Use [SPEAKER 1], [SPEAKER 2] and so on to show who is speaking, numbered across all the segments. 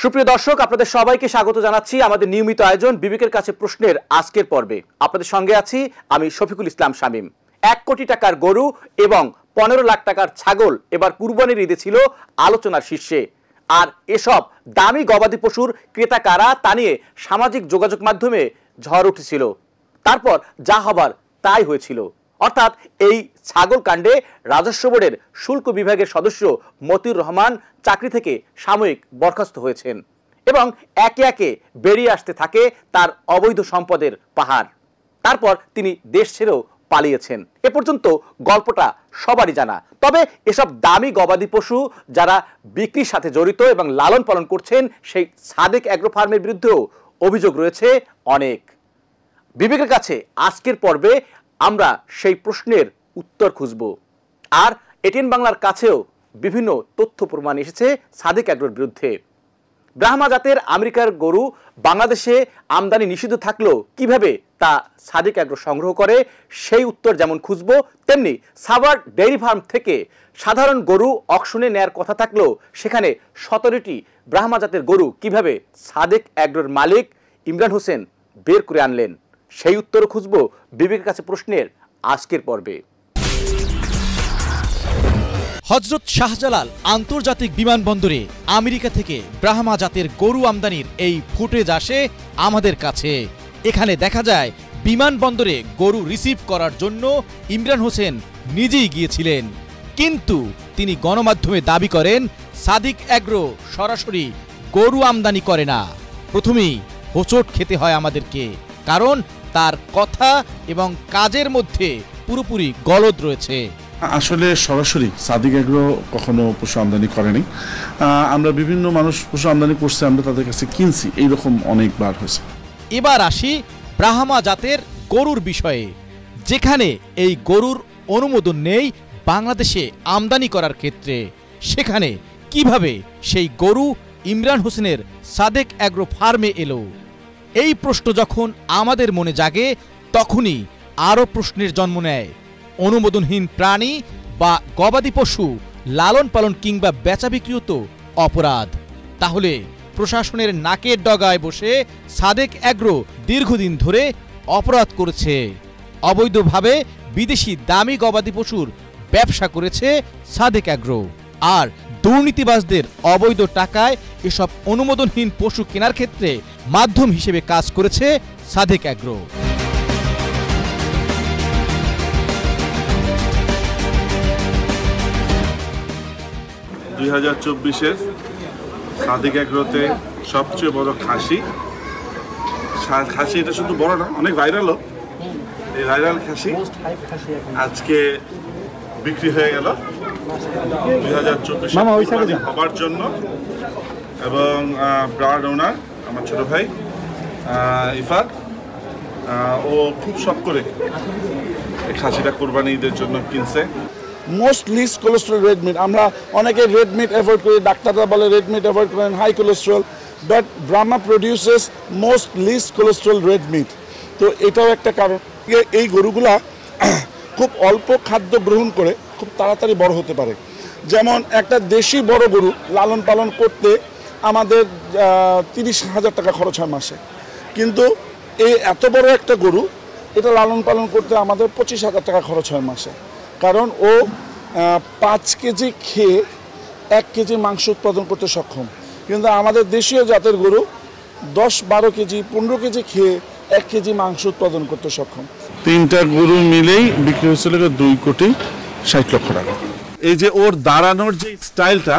[SPEAKER 1] সুপ্রিয় দর্শক, আপনাদের সবাইকে স্বাগত জানাচ্ছি আমাদের নিয়মিত আয়োজন বিবেকের কাছে প্রশ্নের আজকের পর্বে। আপনাদের সঙ্গে আছি আমি শফিকুল ইসলাম শামীম। 1 কোটি টাকার গরু এবং 15 লাখ টাকার ছাগল এবার কুরবানির ঈদে ছিল আলোচনার শীর্ষে। আর এসব দামি গবাদি পশুর ক্রেতা কারা তা নিয়ে সামাজিক যোগাযোগ মাধ্যমে ঝড় উঠেছিল। তারপর যা হবার তাই হয়েছিল। অর্থাৎ এই ছাগল কাণ্ডে রাজস্ব বোর্ডের শুল্ক বিভাগের সদস্য মতিউর রহমান চাকরি থেকে সাময়িক বরখাস্ত হয়েছেন এবং একে একে বেরিয়ে আসতে থাকে তার অবৈধ সম্পদের পাহাড়। তারপর তিনি দেশ ছেড়েও পালিয়েছেন। এ পর্যন্ত গল্পটা সবারই জানা। তবে এসব দামি গবাদি পশু যারা বিক্রির সাথে জড়িত এবং লালন পালন করছেন সেই সাদেক অ্যাগ্রো ফার্মের বিরুদ্ধেও অভিযোগ রয়েছে অনেক। বিবেকের কাছে আজকের পর্বে আমরা সেই প্রশ্নের উত্তর খুঁজব। আর এটিএন বাংলার কাছেও বিভিন্ন তথ্য প্রমাণ এসেছে সাদেক অ্যাগ্রোর বিরুদ্ধে। ব্রাহ্মা জাতের আমেরিকার গরু বাংলাদেশে আমদানি নিষিদ্ধ থাকলেও কিভাবে তা সাদেক অ্যাগ্রো সংগ্রহ করে সেই উত্তর যেমন খুঁজব, তেমনি সাভার ডেইরি ফার্ম থেকে সাধারণ গরু অকশনে নেয়ার কথা থাকলেও সেখানে 17টি ব্রাহ্মা জাতের গরু কিভাবে সাদেক অ্যাগ্রোর মালিক ইমরান হোসেন বের করে আনলেন সেই উত্তরও খুঁজব বিবেকের কাছে প্রশ্নের আজকের পর্বে।
[SPEAKER 2] হযরত শাহজালাল আন্তর্জাতিক বিমানবন্দরে আমেরিকা থেকে ব্রাহ্মা জাতের গরু আমদানির এই ফুটেজ আসে আমাদের কাছে। এখানে দেখা যায় বিমানবন্দরে গরু রিসিভ করার জন্য ইমরান হোসেন নিজেই গিয়েছিলেন, কিন্তু তিনি গণমাধ্যমে দাবি করেন সাদেক অ্যাগ্রো সরাসরি গরু আমদানি করে না। প্রথমেই হোঁচট খেতে হয় আমাদেরকে, কারণ তার কথা এবং কাজের মধ্যে পুরোপুরি গলদ রয়েছে।
[SPEAKER 3] আসলে সরাসরি সাদেক অ্যাগ্রো কখনো পশু আমদানি করেনি। আমরা বিভিন্ন মানুষ পশু আমদানি করছে, আমরা তাদের কাছে কিনছি, এইরকম অনেকবার হয়েছে।
[SPEAKER 2] এবার আসি ব্রাহ্মা জাতের গরুর বিষয়ে। যেখানে এই গরুর অনুমোদন নেই বাংলাদেশে আমদানি করার ক্ষেত্রে, সেখানে কিভাবে সেই গরু ইমরান হোসেনের সাদেক অ্যাগ্রো ফার্মে এলো? এই প্রশ্ন যখন আমাদের মনে জাগে তখনই আরও প্রশ্নের জন্ম নেয়। অনুমোদনহীন প্রাণী বা গবাদি পশু লালন পালন কিংবা বেচা বিক্রিও তো অপরাধ। তাহলে প্রশাসনের নাকের ডগায় বসে সাদেক অ্যাগ্রো দীর্ঘদিন ধরে অপরাধ করেছে। অবৈধভাবে বিদেশি দামি গবাদি পশুর ব্যবসা করেছে সাদেক অ্যাগ্রো। আর দুর্নীতিবাজদের অবৈধ টাকায় এসব অনুমোদনহীন পশু কেনার ক্ষেত্রে মাধ্যম হিসেবে কাজ করেছে সাদেক অ্যাগ্রো।
[SPEAKER 3] 2024-এর সাদেক অ্যাগ্রোতে সবচেয়ে বড় খাসি, এটা শুধু বড় না, অনেক ভাইরালও। এই ভাইরাল খাসি আজকে বিক্রি হয়ে গেল 2024 হবার জন্য। এবং ব্রাড ওনার আমার ছোট ভাই ইফাত, ও খুব শখ করে এই খাসিটা কোরবানি ঈদের জন্য কিনছে।
[SPEAKER 4] Most least cholesterol red meat. আমরা অনেকে রেড মিট অ্যাভয়েড করি, ডাক্তাররা বলে রেড মিট অ্যাভয়েড করেন, high cholesterol, but Brahma produces most least cholesterol red meat. তো এটাও একটা কারণ। এই গরুগুলা খুব অল্প খাদ্য গ্রহণ করে খুব তাড়াতাড়ি বড় হতে পারে। যেমন একটা দেশি বড় গরু লালন পালন করতে আমাদের 30,000 টাকা খরচ হয় মাসে, কিন্তু এই এত বড় একটা গরু এটা লালন পালন করতে আমাদের 25,000 টাকা খরচ হয় মাসে। কারণ ও 5 কেজি খেয়ে 1 কেজি মাংস উৎপাদন করতে সক্ষম, কিন্তু আমাদের দেশীয় জাতের গরু 10-12 কেজি 15 কেজি খেয়ে 1 কেজি মাংস উৎপাদন করতে সক্ষম।
[SPEAKER 3] 3টা গরু মিলেই বিক্রি হয়েছিল 2,60,00,000 টাকা। এই যে ওর দাঁড়ানোর যে স্টাইলটা,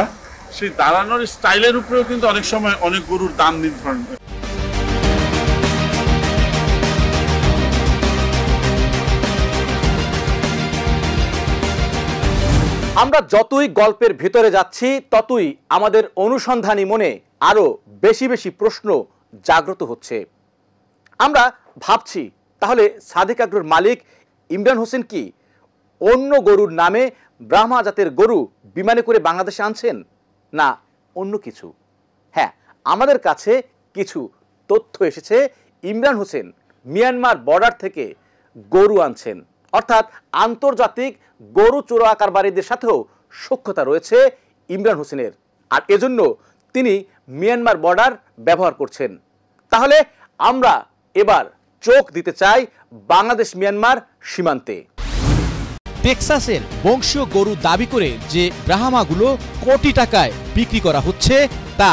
[SPEAKER 3] সেই দাঁড়ানোর স্টাইলের উপরেও কিন্তু অনেক সময় অনেক গরুর দাম নির্ধারণ হয়।
[SPEAKER 1] আমরা যতই গল্পের ভেতরে যাচ্ছি ততই আমাদের অনুসন্ধানী মনে আরো বেশি বেশি প্রশ্ন জাগ্রত হচ্ছে। আমরা ভাবছি, তাহলে সাদেক অ্যাগ্রোর মালিক ইমরান হোসেন কি অন্য গরুর নামে ব্রাহ্মা জাতের গরু বিমানে করে বাংলাদেশে আনছেন, না অন্য কিছু? হ্যাঁ, আমাদের কাছে কিছু তথ্য এসেছে। ইমরান হোসেন মিয়ানমার বর্ডার থেকে গরু আনছেন, অর্থাৎ আন্তর্জাতিক গরু চোরা কারবারিদের সাথেও সখ্যতা রয়েছে ইমরান হোসেনের। আর এজন্য তিনি মিয়ানমার বর্ডার ব্যবহার করছেন। তাহলে আমরা এবার চোখ দিতে চাই বাংলাদেশ মিয়ানমার সীমান্তে।
[SPEAKER 2] টেক্সাসের বংশীয় গরু দাবি করে যে ব্রাহ্মাগুলো কোটি টাকায় বিক্রি করা হচ্ছে তা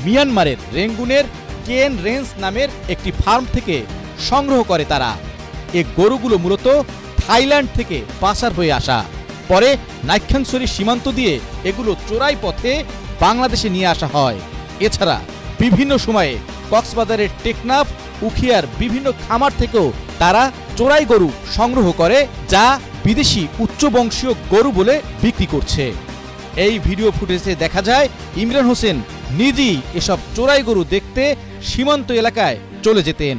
[SPEAKER 2] মিয়ানমারের রেঙ্গুনের কেন রেঞ্জ নামের একটি ফার্ম থেকে সংগ্রহ করে তারা। এই গরুগুলো মূলত থাইল্যান্ড থেকে পাচার হয়ে আসা, পরে নাইক্ষ্যংছড়ি সীমান্ত দিয়ে এগুলো চোরাই পথে বাংলাদেশে নিয়ে আসা হয়। এছাড়া বিভিন্ন সময়ে কক্সবাজারের টেকনাফ, উখিয়ার বিভিন্ন খামার থেকেও তারা চোরাই গরু সংগ্রহ করে, যা বিদেশি উচ্চবংশীয় গরু বলে বিক্রি করছে। এই ভিডিও ফুটেজে দেখা যায় ইমরান হোসেন নিজেই এসব চোরাই গরু দেখতে সীমান্ত এলাকায় চলে যেতেন।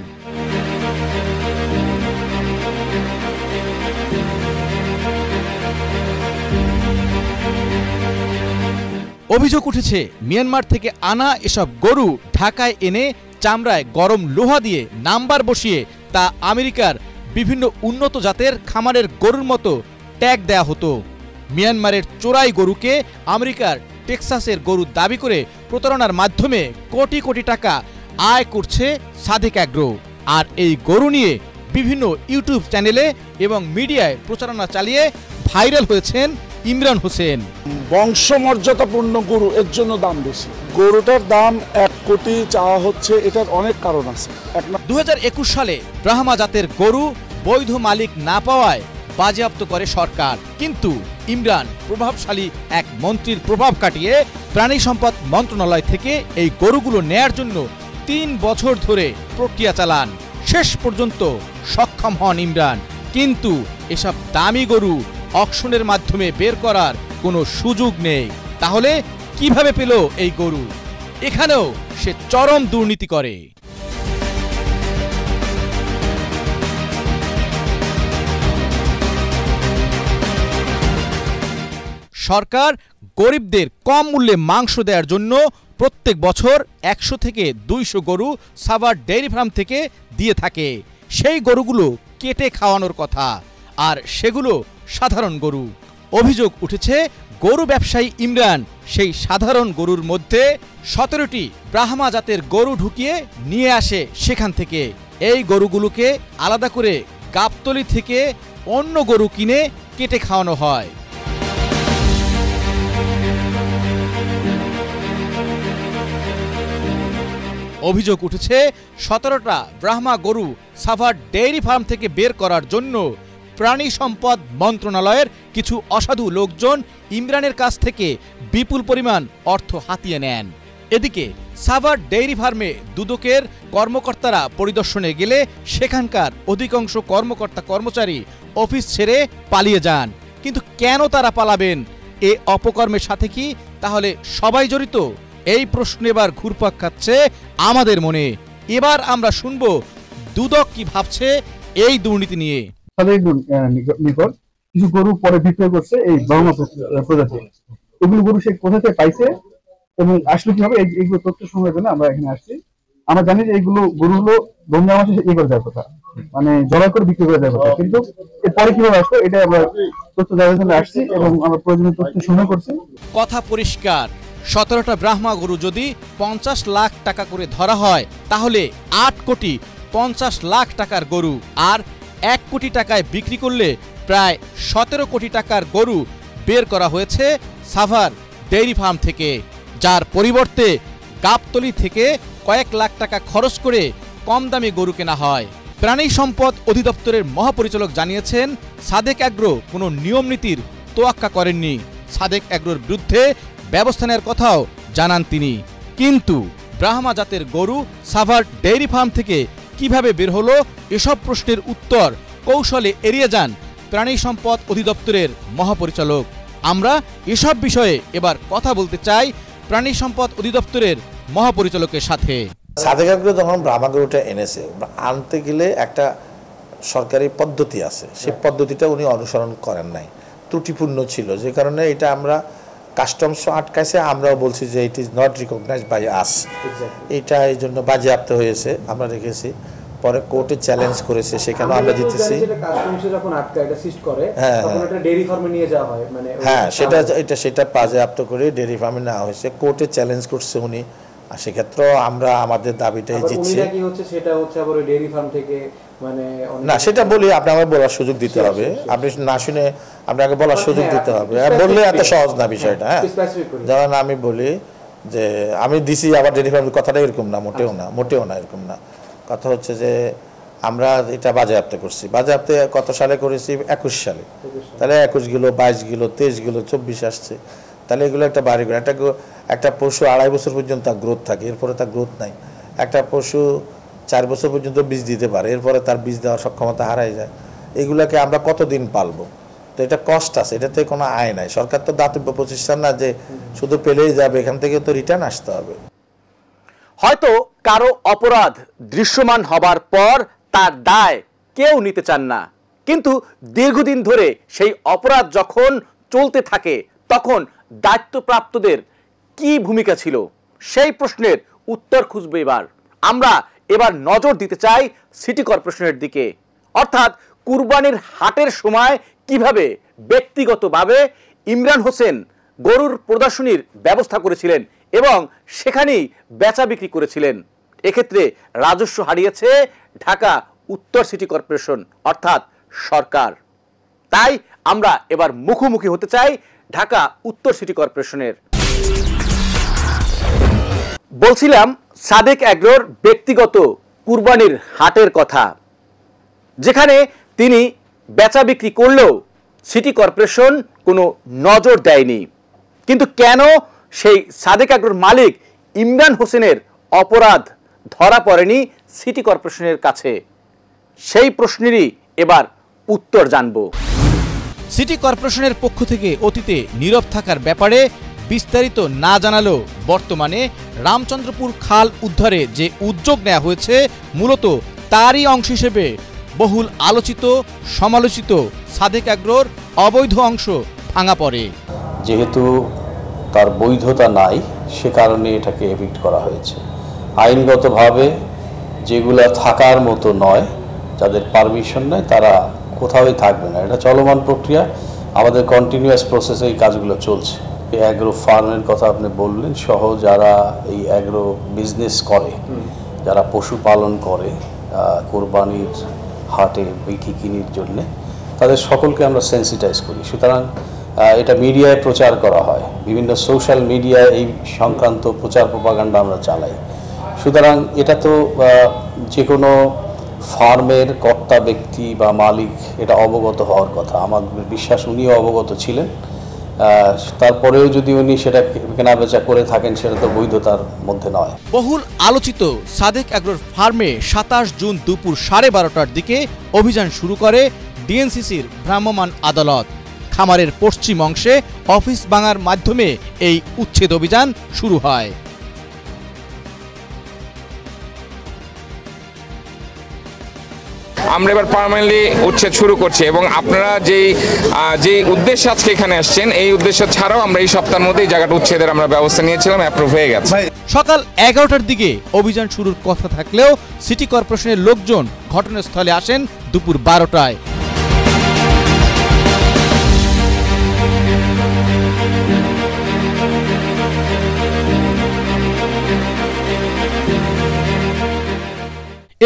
[SPEAKER 2] অভিযোগ উঠেছে মিয়ানমার থেকে আনা এসব গরু ঢাকায় এনে চামড়ায় গরম লোহা দিয়ে নাম্বার বসিয়ে তা আমেরিকার বিভিন্ন উন্নত জাতের খামারের গরুর মতো ট্যাগ দেয়া হতো। মিয়ানমারের চোরাই গরুকে আমেরিকার টেক্সাসের গরু দাবি করে প্রতারণার মাধ্যমে কোটি কোটি টাকা আয় করছে সাদেক অ্যাগ্রো। আর এই গরু নিয়ে বিভিন্ন ইউটিউব চ্যানেলে এবং মিডিয়ায় প্রচারণা চালিয়ে ভাইরাল হয়েছেন ইমরান হোসেন।
[SPEAKER 4] বংশমর্যাদাপূর্ণ গরু, এর জন্য দাম বেশি। গরুটার দাম 1 কোটি চাওয়া হচ্ছে, এটার অনেক কারণ আছে।
[SPEAKER 2] 2021 সালে ব্রাহ্মা জাতের গরু বৈধ মালিক না পাওয়ায় বাজেয়াপ্ত করে সরকার, কিন্তু ইমরান প্রভাবশালী এক মন্ত্রীর প্রভাব কাটিয়ে প্রাণী সম্পদ মন্ত্রণালয় থেকে এই গরুগুলো নেয়ার জন্য 3 বছর ধরে প্রক্রিয়া চালান। শেষ পর্যন্ত সক্ষম হন ইমরান, কিন্তু এসব দামি গরু অকশনের মাধ্যমে বের করার কোনো সুযোগ নেই। তাহলে কিভাবে পেল এই গরু? এখানেও সে চরম দুর্নীতি করে। সরকার গরিবদের কম মূল্যে মাংস দেওয়ার জন্য প্রত্যেক বছর 100 থেকে 200 গরু সাভার ডেইরি ফার্ম থেকে দিয়ে থাকে। সেই গরুগুলো কেটে খাওয়ানোর কথা, আর সেগুলো সাধারণ গরু। অভিযোগ উঠেছে গরু ব্যবসায়ী ইমরান সেই সাধারণ গরুর মধ্যে 17টি ব্রাহ্মা জাতের গরু ঢুকিয়ে নিয়ে আসে সেখান থেকে। এই গরুগুলোকে আলাদা করে গাবতলী থেকে অন্য গরু কিনে কেটে খাওয়ানো হয়। অভিযোগ উঠেছে 17টা ব্রাহ্মা গরু সাভার ডেইরি ফার্ম থেকে বের করার জন্য প্রাণী সম্পদ মন্ত্রণালয়ের কিছু অসাধু লোকজন ইমরানের কাছ থেকে বিপুল পরিমাণ অর্থ হাতিয়ে নেন। এদিকে সাভার ডেইরি ফার্মে দুদকের কর্মকর্তারা পরিদর্শনে গেলে সেখানকার অধিকাংশ কর্মচারী অফিস ছেড়ে পালিয়ে যান। কিন্তু কেন তারা পালাবেন? এ অপকর্মের সাথে কি তাহলে সবাই জড়িত? এই প্রশ্ন এবার ঘুরপাক খাচ্ছে আমাদের মনে। এবার আমরা শুনবো দুদক কি ভাবছে এই দুর্নীতি নিয়ে।
[SPEAKER 5] নিকট কিছু গরু পরে বিক্রয় করছে এই ব্রাহ্মা প্রজাতি। এগুলো গরু সে কোথা থেকে পাইছে এবং আসলে কিভাবে, এইগুলো তথ্য সংগ্রহের জন্য আমরা এখানে আসছি। আমরা জানি যে এইগুলো গরুগুলো রমজান মাসে ইয়ে করে দেওয়ার কথা, মানে জবাই করে বিক্রি করে দেওয়ার কথা, কিন্তু এরপরে কিভাবে আসলো এটা আমরা তথ্য দেওয়ার জন্য আসছি এবং আমরা প্রয়োজনীয় তথ্য সংগ্রহ করছি।
[SPEAKER 2] কথা পরিষ্কার, 17টা ব্রাহ্মা গরু যদি 50 লাখ টাকা করে ধরা হয় তাহলে 8 কোটি 50 লাখ টাকার গরু, আর 1 কোটি টাকায় বিক্রি করলে প্রায় 17 কোটি টাকার গরু বের করা হয়েছে সাভার ডেইরি ফার্ম থেকে, যার পরিবর্তে গাবতলী থেকে কয়েক লাখ টাকা খরচ করে কম দামে গরু কেনা হয়। প্রাণী সম্পদ অধিদপ্তরের মহাপরিচালক জানিয়েছেন সাদেক অ্যাগ্রো কোনো নিয়ম নীতির তোয়াক্কা করেননি। সাদেক অ্যাগ্রোর বিরুদ্ধে ব্যবস্থা নেওয়ার কথাও জানান তিনি। কিন্তু ব্রাহ্মা জাতের গরু সাভার ডেইরি ফার্ম থেকে কিভাবে বের হলো, এসব প্রশ্নের উত্তর কৌশলে এড়িয়ে যান প্রাণী সম্পদ অধিদপ্তরের মহাপরিচালক। আমরা এসব বিষয়ে এবার কথা বলতে চাই প্রাণী সম্পদ অধিদপ্তরের মহাপরিচালকের সাথে।
[SPEAKER 6] সাদেক অ্যাগ্রো যখন ব্রাহ্মা গরুটা এনেছে, আনতে গেলে একটা সরকারি পদ্ধতি আছে, সেই পদ্ধতিটা উনি অনুসরণ করেন নাই, ত্রুটিপূর্ণ ছিল, যে কারণে এটা আমরা কাস্টমসও আটকাইছে, আমরাও বলছি যে it is not recognized by us, এটা এই জন্য বাজেয়াপ্ত হয়েছে, আমরা রেখেছি। পরে কোর্টে চ্যালেঞ্জ করেছে, সেখানেও আমরা জিতেছি। হ্যাঁ সেটা বাজেয়াপ্ত করে ডেয়ারি ফার্মে নেওয়া হয়েছে, কোর্টে চ্যালেঞ্জ করছে উনি, আর সেক্ষেত্রেও আমরা আমাদের দাবিটাই জিতছি। না সেটা বলি, আপনি আমার বলার সুযোগ দিতে হবে, আপনি না শুনে আপনাকে বলার সুযোগ দিতে হবে, বললে এত সহজ না বিষয়টা। হ্যাঁ যেমন আমি বলি যে আমি দিছি আবার ডেয়ারি ফার্মের কথাটা এরকম না, মোটেও না এরকম না। কথা হচ্ছে যে আমরা এটা বাজেয়াপ্ত করছি, বাজেয়াপ্ত কত সালে করেছি? 21 সালে। তাহলে 21 গেল, 22 গেল, 23 গেল, 24 আসছে, তাহলে এগুলো একটা বাড়ি করে একটা পশু 2.5 বছর পর্যন্ত তার গ্রোথ থাকে, এরপরে তার গ্রোথ নাই। একটা পশু 4 বছর পর্যন্ত বীজ দিতে পারে, এরপরে তার বীজ দেওয়ার সক্ষমতা হারাই যায়। এগুলোকে আমরা কতদিন পালবো? তো এটা কষ্ট আছে, এটাতে কোনো আয় নাই। সরকার তো দাতব্য প্রতিষ্ঠান না যে শুধু পেলেই যাবে, এখান থেকে তো রিটার্ন আসতে হবে।
[SPEAKER 1] হয়তো কারো অপরাধ দৃশ্যমান হবার পর তার দায় কেউ নিতে চান না, কিন্তু দীর্ঘদিন ধরে সেই অপরাধ যখন চলতে থাকে তখন দায়িত্বপ্রাপ্তদের কি ভূমিকা ছিল, সেই প্রশ্নের উত্তর খুঁজবে আমরা এবার নজর দিতে চাই সিটি কর্পোরেশনের দিকে। অর্থাৎ কুরবানির হাটের সময় কিভাবে ব্যক্তিগতভাবে ইমরান হোসেন গরুর প্রদর্শনীর ব্যবস্থা করেছিলেন এবং সেখানেই বেচা বিক্রি করেছিলেন। এক্ষেত্রে রাজস্ব হারিয়েছে ঢাকা উত্তর সিটি কর্পোরেশন অর্থাৎ সরকার। তাই আমরা এবার মুখোমুখি হতে চাই ঢাকা উত্তর সিটি কর্পোরেশনের। বলছিলাম সাদেক এগ্রোর ব্যক্তিগত কুরবানির হাটের কথা, যেখানে তিনি বেচা বিক্রি করলেও সিটি কর্পোরেশন কোনো নজর দেয়নি। কিন্তু কেন সেই সাদেক এগ্রোর মালিক ইমরান হোসেনের অপরাধ ধরা পড়েনি সিটি কর্পোরেশনের কাছে, সেই প্রশ্নেরই এবার উত্তর জানব।
[SPEAKER 2] সিটি কর্পোরেশনের পক্ষ থেকে অতীতে নীরব থাকার ব্যাপারে বিস্তারিত না জানালেও বর্তমানে রামচন্দ্রপুর খাল উদ্ধারে যে উদ্যোগ নেওয়া হয়েছে মূলত তারই অংশ হিসেবে বহুল আলোচিত সমালোচিত সাদেক এগ্রোর অবৈধ অংশ ভাঙা পড়ে।
[SPEAKER 7] যেহেতু তার বৈধতা নাই সে কারণে এটাকে এভিক্ট করা হয়েছে। আইনগতভাবে যেগুলা থাকার মতো নয়, যাদের পারমিশন নেই তারা কোথাওই থাকবে না, এটা চলমান প্রক্রিয়া, আমাদের কন্টিনিউয়াস প্রসেসে এই কাজগুলো চলছে। এই অ্যাগ্রো ফার্মের কথা আপনি বললেন সহ যারা এই অ্যাগ্রো বিজনেস করে, যারা পশুপালন করে কোরবানির হাটে বিক্রি কিনির জন্যে, তাদের সকলকে আমরা সেন্সিটাইজ করি। সুতরাং এটা মিডিয়ায় প্রচার করা হয়, বিভিন্ন সোশ্যাল মিডিয়ায় এই সংক্রান্ত প্রচার প্রপাগান্ডা আমরা চালাই। সুতরাং এটা তো যে কোনো ফার্মের কর্তা ব্যক্তি বা মালিক এটা অবগত হওয়ার কথা, আমার বিশ্বাস উনিও অবগত ছিলেন। তারপরেও যদি উনি সেটা কেনাবেচা করে থাকেন সেটা তো বৈধতার মধ্যে নয়।
[SPEAKER 2] বহুল আলোচিত সাদেক এগ্রোর ফার্মে 27 জুন দুপুর 12:30টার দিকে অভিযান শুরু করে ডিএনসিসির ভ্রাম্যমাণ আদালত। খামারের পশ্চিম অংশে অফিস ভাঙার মাধ্যমে এই উচ্ছেদ অভিযান শুরু হয়।
[SPEAKER 8] আমরা এবার পার্মানেন্টলি উচ্ছেদ শুরু করছি এবং আপনারা যে উদ্দেশ্যে আজকে এখানে আসছেন এই উদ্দেশ্য ছাড়াও আমরা এই সপ্তাহের মধ্যে এই জায়গাটা উচ্ছেদের আমরা ব্যবস্থা নিয়েছিলাম, অ্যাপ্রুভ হয়ে গেছে।
[SPEAKER 2] সকাল 11টার দিকে অভিযান শুরুর কথা থাকলেও সিটি কর্পোরেশনের লোকজন ঘটনাস্থলে আসেন দুপুর 12টায়।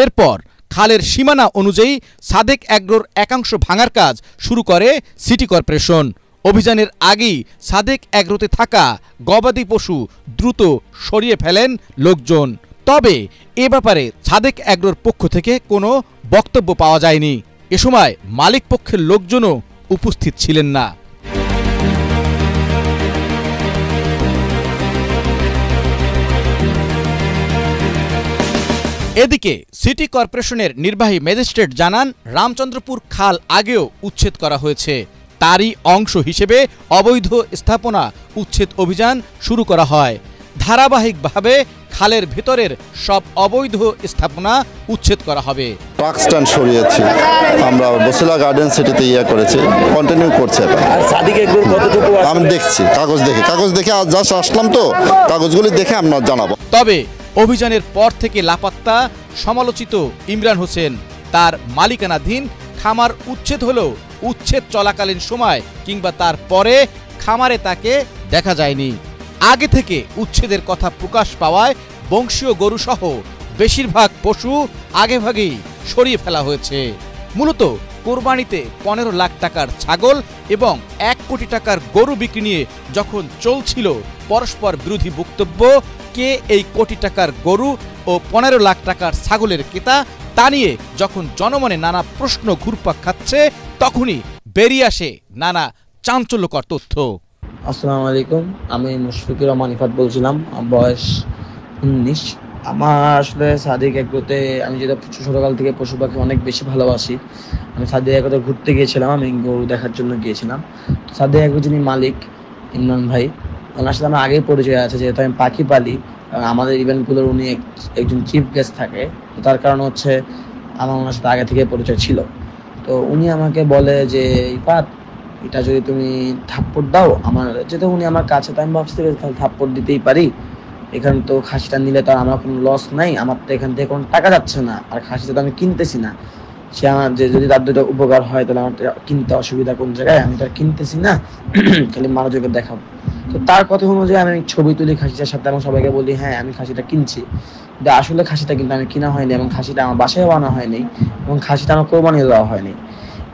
[SPEAKER 2] এরপর খালের সীমানা অনুযায়ী সাদেক এগ্রোর একাংশ ভাঙার কাজ শুরু করে সিটি কর্পোরেশন। অভিযানের আগেই সাদেক এগ্রোতে থাকা গবাদি পশু দ্রুত সরিয়ে ফেলেন লোকজন। তবে এ ব্যাপারে সাদেক এগ্রোর পক্ষ থেকে কোনো বক্তব্য পাওয়া যায়নি। এ সময় মালিক পক্ষের লোকজনও উপস্থিত ছিলেন না। এদিকে সিটি কর্পোরেশনের নির্বাহী ম্যাজিস্ট্রেট জানান, রামচন্দ্রপুর খাল আগেও উচ্ছেদ করা হয়েছে, তারই অংশ হিসেবে অবৈধ স্থাপনা উচ্ছেদ অভিযান শুরু করা হয়। ধারাবাহিকভাবে খালের ভেতরের সব অবৈধ স্থাপনা উচ্ছেদ করা হবে।
[SPEAKER 9] ট্রাক স্ট্যান্ড সরিয়েছি আমরা, বসিলা গার্ডেন সিটিতে করেছি, কন্টিনিউ করছে। আমি দেখছি কাগজ দেখে আজ জাস্ট আসলাম তো, কাগজগুলি দেখে আমরা জানাবো।
[SPEAKER 2] তবে অভিযানের পর থেকে লাপাত্তা সমালোচিত ইমরান হোসেন। তার মালিকানাধীন খামার উচ্ছেদ হলেও উচ্ছেদ চলাকালীন সময় কিংবা তার পরে খামারে তাকে দেখা যায়নি। আগে থেকে উচ্ছেদের কথা প্রকাশ পাওয়ায় বংশীয় গরুসহ বেশিরভাগ পশু আগেভাগেই সরিয়ে ফেলা হয়েছে। মূলত কোরবানিতে 15 লাখ টাকার ছাগল এবং 1 কোটি টাকার গরু বিক্রি নিয়ে যখন চলছিল পরস্পর বিরোধী বক্তব্য, কে এই কোটি টাকার গরু ও 15 লাখ টাকার ছাগলের ক্রেতা, তা নিয়ে যখন জনমনে নানা প্রশ্ন ঘুরপাক খাচ্ছে, তখনই বেরিয়ে আসে নানা চাঞ্চল্যকর তথ্য।
[SPEAKER 10] আসসালামু আলাইকুম, আমি মুশফিকুর রহমান ইফাত বলছিলাম, বয়স 19। আমার আসলে সাদিক এগ্রোতে আমি যেটা ছোটকাল থেকে পশু পাখি অনেক বেশি ভালোবাসি। আমি সাদিক এগ্রোতে ঘুরতে গিয়েছিলাম, আমি গরু দেখার জন্য গিয়েছিলাম। তো সাদিক এগ্রো যিনি মালিক ইমরান ভাই, ওনার সাথে আমার আগেই পরিচয় আছে, যেহেতু আমি পাখি পালি। আমাদের ইভেন্টগুলোর উনি একজন চিফ গেস্ট থাকে, তার কারণ হচ্ছে আমার ওনার সাথে আগে থেকে পরিচয় ছিল। তো উনি আমাকে বলে যে ইফাত, এটা যদি তুমি থাপ্পড় দাও, আমার যেহেতু উনি আমার কাছে, তো আমি ভাবছি থাপ্পড় দিতেই পারি। এখানে তো খাসিটা নিলে তো আমার কোনো লস নাই, আমার তো এখান থেকে কোনো টাকা যাচ্ছে না, আর খাসিটা তো আমি কিনতেছি না। সে আমার যে যদি তার দুটো উপকার হয় তাহলে আমার কিনতে অসুবিধা কোন জায়গায়, আমি তো আর কিনতেছি না, খালি মানুষকে দেখাবো। তো তার কথা অনুযায়ী আমি ছবি তুলি খাসিটার সাথে এবং সবাইকে বলি হ্যাঁ আমি খাসিটা কিনছি। কিন্তু আসলে খাসিটা কিন্তু আমি কিনা হয়নি, এবং খাসিটা আমার বাসায় বানা হয়নি, এবং খাসিটা আমার কোরবানি দেওয়া হয়নি।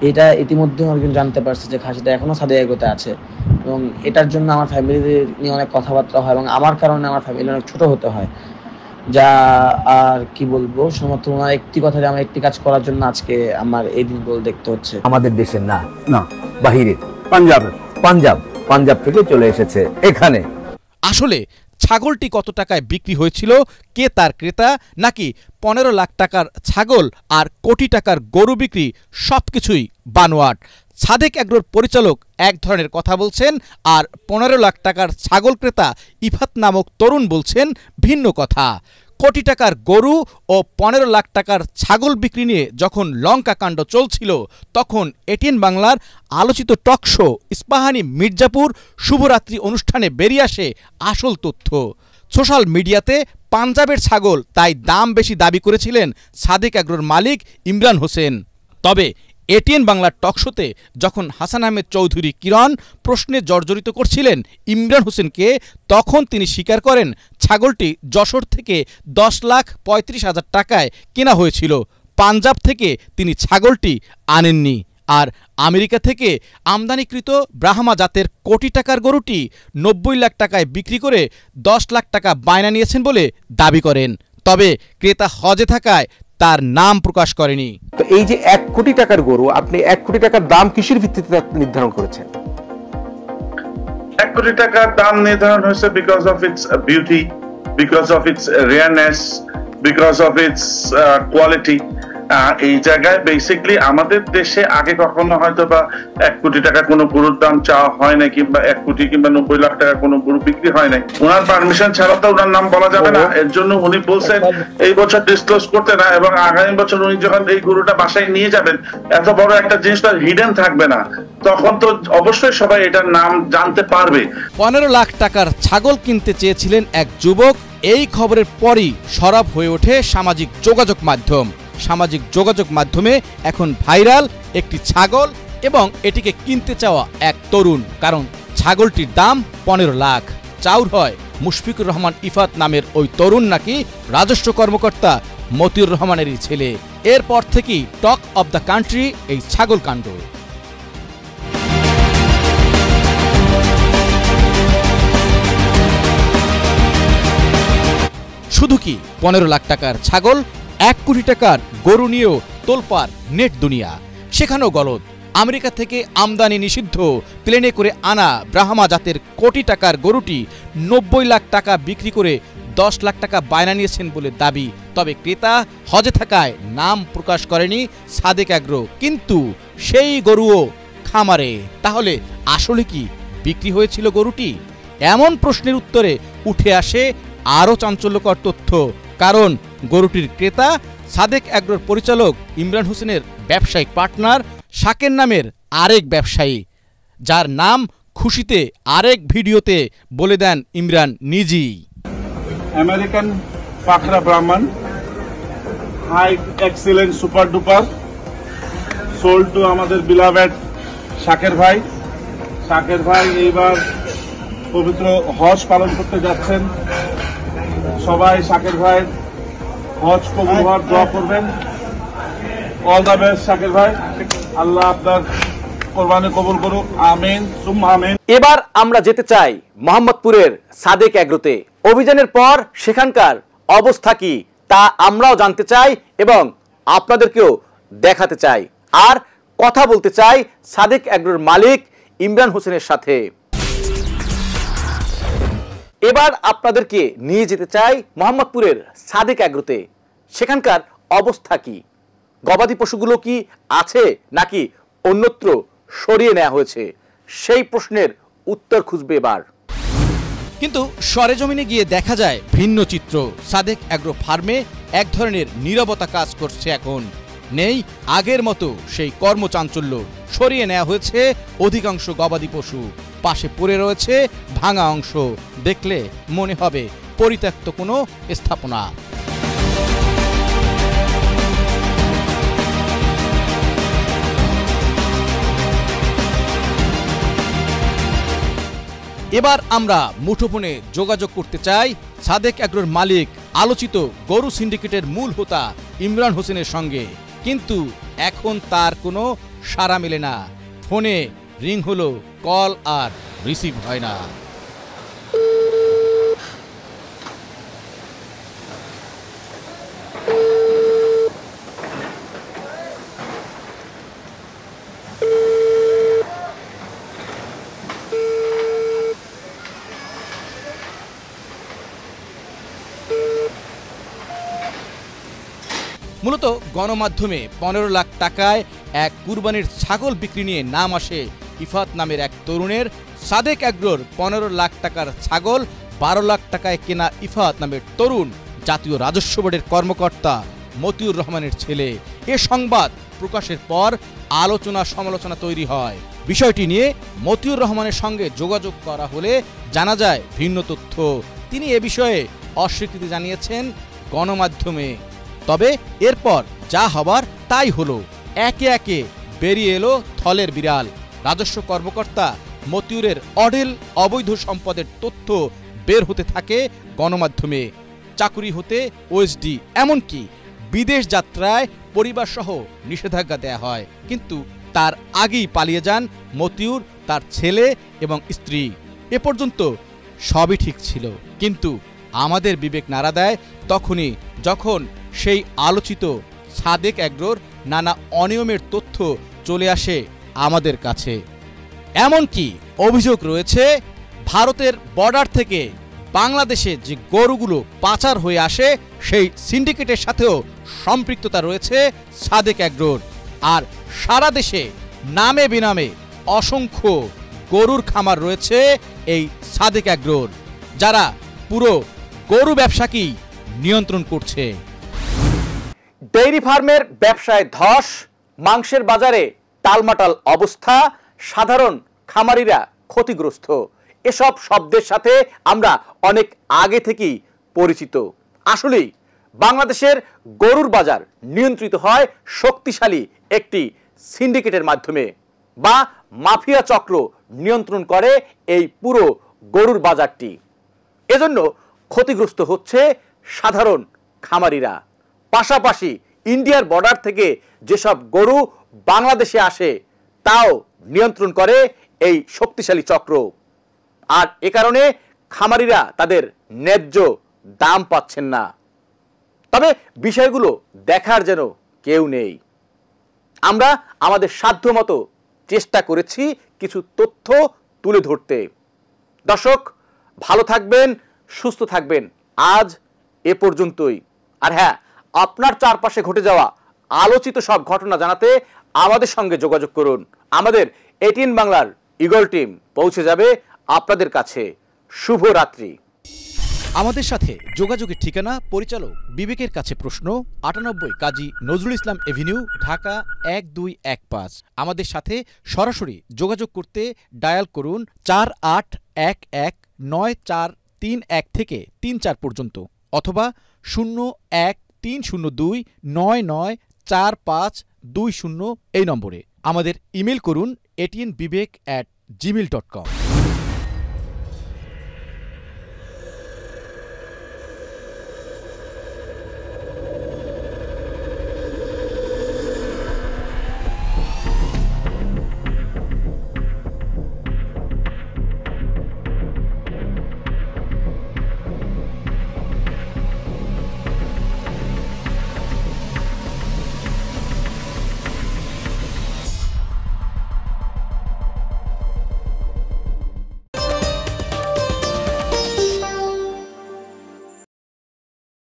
[SPEAKER 10] এটা ইতিমধ্যে একজন জানতে পারছে যে খাসিটা এখনো সাদিক এগ্রোতে আছে, এবং এটার জন্য আমার ফ্যামিলি নিয়ে অনেক কথাবার্তা হয়, এবং আমার কারণে আমার ফ্যামিলি অনেক ছোট হতে হয়। যা আর কি বলবো, শুধুমাত্র ওনার একটি কথা, যে আমার একটি কাজ করার জন্য আজকে আমার এই দিনগুলো দেখতে হচ্ছে।
[SPEAKER 11] আমাদের দেশের না, না বাহিরের, পাঞ্জাব থেকে চলে এসেছে এখানে।
[SPEAKER 2] আসলে ছাগলটি কত টাকায় বিক্রি হয়েছিল, কে তার ক্রেতা, নাকি 15 লাখ টাকার ছাগল আর কোটি টাকার গরু বিক্রি, সবকিছুই বানোয়াট। সাদেক এগ্রোর পরিচালক এক ধরনের কথা বলছেন, আর 15 লাখ টাকার ছাগল ক্রেতা ইফাত নামক তরুণ বলছেন ভিন্ন কথা। কোটি টাকার গরু ও 15 লাখ টাকার ছাগল বিক্রি নিয়ে যখন লঙ্কা কাণ্ড চলছিল, তখন এটিএন বাংলার আলোচিত টক শো ইস্পাহানি মির্জাপুর শুভরাত্রি অনুষ্ঠানে বেরিয়ে আসে আসল তথ্য। সোশ্যাল মিডিয়াতে পাঞ্জাবের ছাগল তাই দাম বেশি দাবি করেছিলেন সাদেক এগ্রোর মালিক ইমরান হোসেন। তবে এটিএন বাংলার টকশোতে যখন হাসান আহমেদ চৌধুরী কিরণ প্রশ্নে জর্জরিত করছিলেন ইমরান হোসেনকে, তখন তিনি স্বীকার করেন ছাগলটি যশোর থেকে 10,35,000 টাকায় কেনা হয়েছিল। পাঞ্জাব থেকে তিনি ছাগলটি আনেননি। আর আমেরিকা থেকে আমদানিকৃত ব্রাহ্মা জাতের কোটি টাকার গরুটি 90 লাখ টাকায় বিক্রি করে 10 লাখ টাকা বায়না নিয়েছেন বলে দাবি করেন। তবে ক্রেতা হজে থাকায় তার নাম প্রকাশ করেনি।
[SPEAKER 1] তো এই যে 1 কোটি টাকার গরু, আপনি 1 কোটি টাকার দাম কিসের ভিত্তিতে নির্ধারণ করেছেন?
[SPEAKER 3] 1 কোটি টাকার দাম নির্ধারণ হয়েছে because of its beauty, because of its rareness, because of its quality. এই জায়গায় বেসিক্যালি আমাদের দেশে আগে কখনো হয়তো বা 1 কোটি টাকা কোনো গরুর দাম চাওয়া হয় না, কিংবা 1 কোটি কিংবা 90 লাখ টাকা কোনো গরু বিক্রি হয় নাই। ওনার পারমিশন ছাড়া তো ওনার নাম বলা যাবে না। এর জন্য উনি বলছেন এই বছর ডিসক্লোজ করতে না, এবং আগামী বছর উনি যখন এই গরুটা বাসায় নিয়ে যাবেন, এত বড় একটা জিনিসটা হিডেন থাকবে না, তখন তো অবশ্যই সবাই এটার নাম জানতে পারবে।
[SPEAKER 2] 15 লাখ টাকার ছাগল কিনতে চেয়েছিলেন এক যুবক। এই খবরের পরই সরব হয়ে ওঠে সামাজিক যোগাযোগ মাধ্যম। সামাজিক যোগাযোগ মাধ্যমে এখন ভাইরাল একটি ছাগল এবং এটিকে কিনতে চাওয়া এক তরুণ, কারণ ছাগলটির দাম 15 লাখ। চাউর হয় মুশফিকুর রহমান ইফাত নামের ওই তরুণ নাকি রাজস্ব কর্মকর্তা মতিউর রহমানেরই ছেলে। এরপর থেকেই টক অব দ্য কান্ট্রি এই ছাগল কাণ্ড। শুধু কি 15 লাখ টাকার ছাগল, 1 কোটি টাকার গরু নিয়েও তোলপাড় নেট দুনিয়া। সেখানেও গলদ। আমেরিকা থেকে আমদানি নিষিদ্ধ প্লেনে করে আনা ব্রাহ্মা জাতের কোটি টাকার গরুটি 90 লাখ টাকা বিক্রি করে 10 লাখ টাকা বায়না নিয়েছেন বলে দাবি। তবে ক্রেতা হজে থাকায় নাম প্রকাশ করেনি সাদেক এগ্রো। কিন্তু সেই গরুও খামারে। তাহলে আসলে কি বিক্রি হয়েছিল গরুটি? এমন প্রশ্নের উত্তরে উঠে আসে আরও চাঞ্চল্যকর তথ্য। কারণ গরুটির ক্রেতা সাদেক এগ্রোর পরিচালক ইমরান হোসেনের ব্যবসায়িক পার্টনার শাকের নামের আরেক ব্যবসায়ী, যার নাম খুশিতে আরেক ভিডিওতে বলে দেন ইমরান নিজেই।
[SPEAKER 4] আমেরিকান
[SPEAKER 3] পাখরা Brahman, high excellent super duper, sold to আমাদের বিলাভেড শাকের ভাই। শাকের ভাই এইবার পবিত্র হজ পালন করতে যাচ্ছেন। সবাই শাকের ভাই হজ কবুল হওয়ার দোয়া করবেন। অল দ্য বেস্ট শাকের ভাই, আল্লাহ আপনার কোরবানি কবুল করুক, আমিন সুম্মা আমিন।
[SPEAKER 1] এবার আমরা যেতে চাই মোহাম্মদপুরের সাদেক এগ্রোতে। অভিযানের পর সেখানকার অবস্থা কি তা আমরাও জানতে চাই এবং আপনাদেরকেও দেখাতে চাই, আর কথা বলতে চাই সাদেক এগ্রোর মালিক ইমরান হোসেনের সাথে। এবার আপনাদেরকে নিয়ে যেতে চাই মোহাম্মদপুরের সাদেক এগ্রোতে। সেখানকার অবস্থা কি, গবাদি পশুগুলো কি আছে নাকি অন্যত্র সরিয়ে নেওয়া হয়েছে, সেই প্রশ্নের উত্তর খুঁজবে এবার।
[SPEAKER 2] কিন্তু সরেজমিনে গিয়ে দেখা যায় ভিন্ন চিত্র। সাদেক এগ্রো ফার্মে এক ধরনের নীরবতা কাজ করছে এখন। নেই আগের মতো সেই কর্মচাঞ্চল্য। সরিয়ে নেওয়া হয়েছে অধিকাংশ গবাদি পশু। পাশে পড়ে রয়েছে ভাঙা অংশ। দেখলে মনে হবে পরিত্যক্ত কোনো স্থাপনা। এবার আমরা মুঠোফোনে যোগাযোগ করতে চাই সাদেক এগ্রোর মালিক, আলোচিত গরু সিন্ডিকেটের মূল হোতা ইমরান হোসেনের সঙ্গে, কিন্তু এখন তার কোনো সাড়া মেলে না। ফোনে রিং হলো, কল আর রিসিভ হয় না। মূলত গণমাধ্যমে 15 লাখ টাকায় এক কুরবানির ছাগল বিক্রি নিয়ে নাম আসে ইফাত নামের এক তরুণের। সাদেক এগ্রোর 15 লাখ টাকার ছাগল 12 লাখ টাকায় কেনা ইফাত নামের তরুণ জাতীয় রাজস্ব বোর্ডের কর্মকর্তা মতিউর রহমানের ছেলে। এ সংবাদ প্রকাশের পর আলোচনা সমালোচনা তৈরি হয়। বিষয়টি নিয়ে মতিউর রহমানের সঙ্গে যোগাযোগ করা হলে জানা যায় ভিন্ন তথ্য। তিনি এ বিষয়ে অস্বীকৃতি জানিয়েছেন গণমাধ্যমে। তবে এরপর যা হবার তাই হলো। একে একে বেরিয়ে এলো থলের বিড়াল। রাজস্ব কর্মকর্তা মতিউরের অঢেল অবৈধ সম্পদের তথ্য বের হতে থাকে গণমাধ্যমে। চাকুরি হতে ওএসডি, এমনকি বিদেশ যাত্রায় পরিবারসহ নিষেধাজ্ঞা দেয়া হয়। কিন্তু তার আগেই পালিয়ে যান মতিউর, তার ছেলে এবং স্ত্রী। এ পর্যন্ত সবই ঠিক ছিল, কিন্তু আমাদের বিবেক নাড়া দেয় তখনই যখন সেই আলোচিত সাদেক এগ্রোর নানা অনিয়মের তথ্য চলে আসে আমাদের কাছে। এমনকি অভিযোগ রয়েছে ভারতের বর্ডার থেকে বাংলাদেশে যে গরুগুলো পাচার হয়ে আসে সেই সিন্ডিকেটের সাথেও সম্পৃক্ততা রয়েছে সাদেক এগ্রোর। আর সারা দেশে নামে বেনামে অসংখ্য গরুর খামার রয়েছে এই সাদেক এগ্রোর, যারা পুরো গরু ব্যবসাকেই নিয়ন্ত্রণ করছে।
[SPEAKER 1] ডেইরি ফার্মের ব্যবসায় ধস, মাংসের বাজারে টালমাটাল অবস্থা, সাধারণ খামারিরা ক্ষতিগ্রস্ত, এসব শব্দের সাথে আমরা অনেক আগে থেকেই পরিচিত। আসলেই বাংলাদেশের গরুর বাজার নিয়ন্ত্রিত হয় শক্তিশালী একটি সিন্ডিকেটের মাধ্যমে, বা মাফিয়া চক্র নিয়ন্ত্রণ করে এই পুরো গরুর বাজারটি। এজন্য ক্ষতিগ্রস্ত হচ্ছে সাধারণ খামারিরা। পাশাপাশি ইন্ডিয়ার বর্ডার থেকে যেসব গরু বাংলাদেশে আসে তাও নিয়ন্ত্রণ করে এই শক্তিশালী চক্র। আর এ কারণে খামারিরা তাদের ন্যায্য দাম পাচ্ছেন না। তবে বিষয়গুলো দেখার যেন কেউ নেই। আমরা আমাদের সাধ্যমতো চেষ্টা করেছি কিছু তথ্য তুলে ধরতে। দর্শক, ভালো থাকবেন, সুস্থ থাকবেন। আজ এ পর্যন্তই। আর হ্যাঁ, আপনার চারপাশে ঘটে যাওয়া আলোচিত সব ঘটনা জানাতে আমাদের সঙ্গে যোগাযোগ করুন। আমাদের এটিএন বাংলার ঈগল টিম পৌঁছে যাবে আপনাদের কাছে। শুভরাত্রি।
[SPEAKER 2] আমাদের সাথে যোগাযোগের ঠিকানা: পরিচালক বিবেকের কাছে প্রশ্ন, ৯৮ কাজী নজরুল ইসলাম এভিনিউ, ঢাকা ১২১৫। আমাদের সাথে সরাসরি যোগাযোগ করতে ডায়াল করুন ৪৮১১৯৪৩১ থেকে ৩৪ পর্যন্ত, অথবা 01-302-994520 এই নম্বরে। আমাদের ইমেল করুন atnbibek@gmail.com।